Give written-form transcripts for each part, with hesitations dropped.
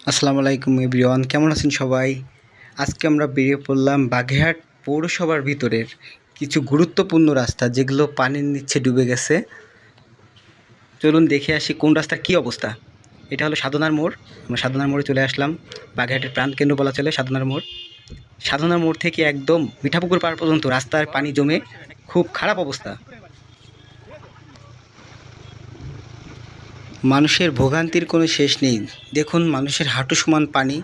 আসসালামু আলাইকুম এভরিওয়ান, কেমন আছেন সবাই? আজকে আমরা বেরিয়ে পড়লাম বাগেরহাট পৌরসভার ভিতরের কিছু গুরুত্বপূর্ণ রাস্তা যেগুলো পানির নিচে ডুবে গেছে। চলুন দেখে আসি কোন রাস্তার কী অবস্থা। এটা হলো সাধনার মোড়। আমরা সাধনার মোড়ে চলে আসলাম। বাগেরহাটের প্রাণকেন্দ্র বলা চলে সাধনার মোড়। সাধনার মোড় থেকে একদম মিঠাপুকুর পাড় পর্যন্ত রাস্তার পানি জমে খুব খারাপ অবস্থা। মানুষের ভোগান্তির কোনো শেষ নেই। দেখুন, মানুষের হাঁটু সমান পানি।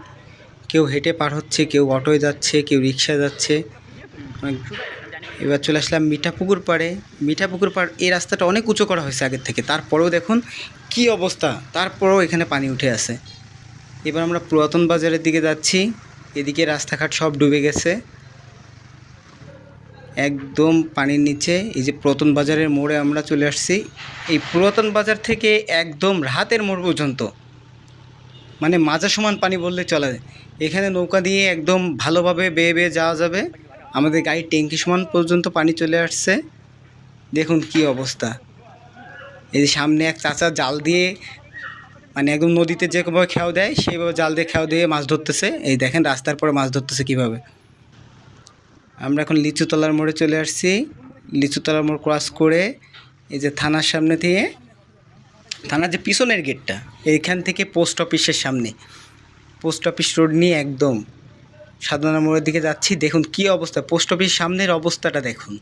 কেউ হেঁটে পার হচ্ছে, কেউ অটোয় যাচ্ছে, কেউ রিক্সায় যাচ্ছে। এবার চলে আসলাম মিঠাপুকুর পাড়ে। মিঠাপুকুর পাড় এই রাস্তাটা অনেক উঁচু করা হয়েছে আগের থেকে, তারপরেও দেখুন কি অবস্থা, তারপরেও এখানে পানি উঠে আছে। এবার আমরা পুরাতন বাজারের দিকে যাচ্ছি। এদিকে রাস্তাঘাট সব ডুবে গেছে একদম পানির নিচে। এই যে পুরাতন বাজারের মোড়ে আমরা চলে আসছি। এই পুরাতন বাজার থেকে একদম রাহাতের মোড় পর্যন্ত মানে মাজা সমান পানি বললে চলে। এখানে নৌকা দিয়ে একদম ভালোভাবে বেয়ে বেয়ে যাওয়া যাবে। আমাদের গাড়ির ট্যাঙ্কি সমান পর্যন্ত পানি চলে আসছে। দেখুন কি অবস্থা। এই যে সামনে এক চাচা জাল দিয়ে মানে একদম নদীতে যেভাবে খেয়াও দেয় সেইভাবে জাল দিয়ে খেয়াও দিয়ে মাছ ধরতেছে। এই দেখেন রাস্তার পরে মাছ ধরতেছে কীভাবে। আমরা এখন লিচুতলার মোড়ে চলে আসছি। লিচুতলার মোড় ক্রস করে এই যে থানার সামনে থেকে, থানার যে পিছনের গেটটা, এইখান থেকে পোস্ট অফিসের সামনে, পোস্ট অফিস রোড নিয়ে একদম সাধনা মোড়ের দিকে যাচ্ছি। দেখুন কি অবস্থা, পোস্ট অফিস সামনের অবস্থাটা দেখুন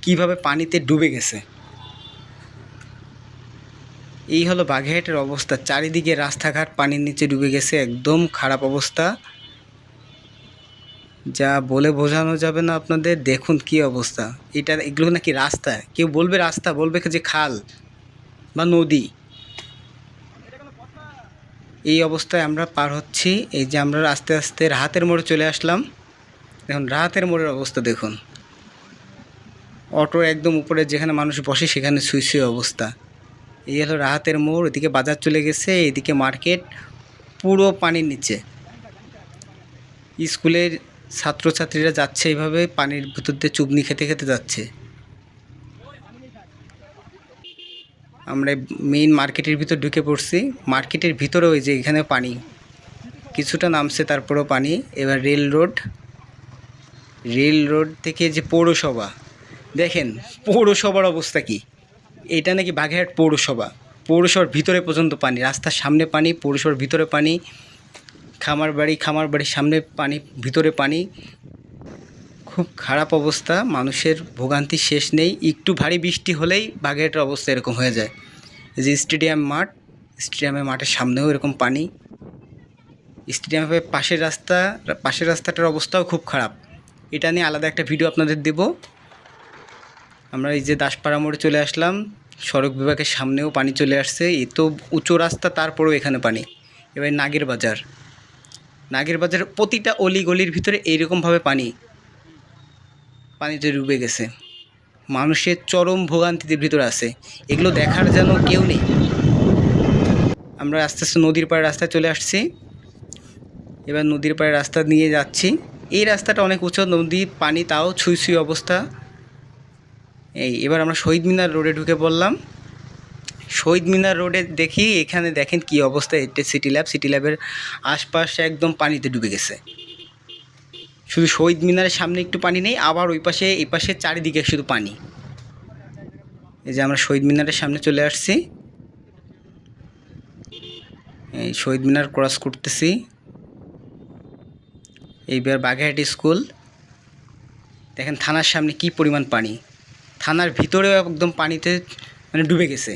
কিভাবে পানিতে ডুবে গেছে। এই হলো বাগেরহাটের অবস্থা। চারিদিকে রাস্তাঘাট পানির নিচে ডুবে গেছে, একদম খারাপ অবস্থা, যা বলে বোঝানো যাবে না আপনাদের। দেখুন কি অবস্থা। এগুলো নাকি রাস্তা? কেউ বলবে রাস্তা, বলবে যে খাল বা নদী। এই অবস্থায় আমরা পার হচ্ছি। এই যে আমরা আস্তে আস্তে রাহাতের মোড়ে চলে আসলাম। দেখুন রাহাতের মোড়ের অবস্থা দেখুন। অটো একদম উপরে যেখানে মানুষ বসে সেখানে শুই অবস্থা। এই হলো রাহাতের মোড়। এদিকে বাজার চলে গেছে, এদিকে মার্কেট, পুরো পানির নিচে। স্কুলের ছাত্রছাত্রীরা যাচ্ছে এইভাবে পানির ভিতর দিয়ে চুবনি খেতে খেতে যাচ্ছে। আমরা মেইন মার্কেটের ভিতর ঢুকে পড়ছি। মার্কেটের ভিতরে ওই যে এখানে পানি কিছুটা নামছে, তারপরেও পানি। এবার রেল রোড থেকে যে পৌরসভা, দেখেন পৌরসভার অবস্থা কি। এটা নাকি বাগেরহাট পৌরসভা। পৌরসভার ভিতরে পর্যন্ত পানি, রাস্তার সামনে পানি, পৌরসভার ভিতরে পানি, খামার বাড়ির সামনে পানি, ভিতরে পানি। খুব খারাপ অবস্থা, মানুষের ভোগান্তি শেষ নেই। একটু ভারী বৃষ্টি হলেই বাগেরহাটের অবস্থা এরকম হয়ে যায়। এই যে স্টেডিয়ামের মাঠের সামনেও এরকম পানি। স্টেডিয়ামের পাশের রাস্তাটার অবস্থাও খুব খারাপ। এটা নিয়ে আলাদা একটা ভিডিও আপনাদের দেব। আমরা এই যে দাসপাড়া মোড়ে চলে আসলাম। সড়ক বিভাগের সামনেও পানি চলে আসছে। এ তো উঁচু রাস্তা, তারপরেও এখানে পানি। এবার নাগের বাজারের প্রতিটা অলি গলির ভিতরে এইরকমভাবে পানিতে ডুবে গেছে। মানুষের চরম ভোগান্তির ভিতরে আছে। এগুলো দেখার যেন কেউ নেই। আমরা আস্তে আস্তে নদীর পাড়ে রাস্তায় চলে আসছি। এবার নদীর পাড়ে রাস্তা নিয়ে যাচ্ছি। এই রাস্তাটা অনেক উঁচু, নদীর পানি তাও ছুঁই অবস্থা। এবার আমরা শহীদ মিনার রোডে ঢুকে পড়লাম। শহীদ মিনার রোডে দেখি, এখানে দেখেন কি অবস্থা। এটা সিটি ল্যাবের আশপাশ একদম পানিতে ডুবে গেছে। শুধু শহীদ মিনারের সামনে একটু পানি নেই, আবার ওই পাশে এই পাশে চারিদিকে শুধু পানি। এই যে আমরা শহীদ মিনারের সামনে চলে আসছি। এই শহীদ মিনার ক্রস করতেছি। এইবার বাগেরহাট স্কুল। দেখেন থানার সামনে কি পরিমাণ পানি, থানার ভিতরেও একদম পানিতে মানে ডুবে গেছে।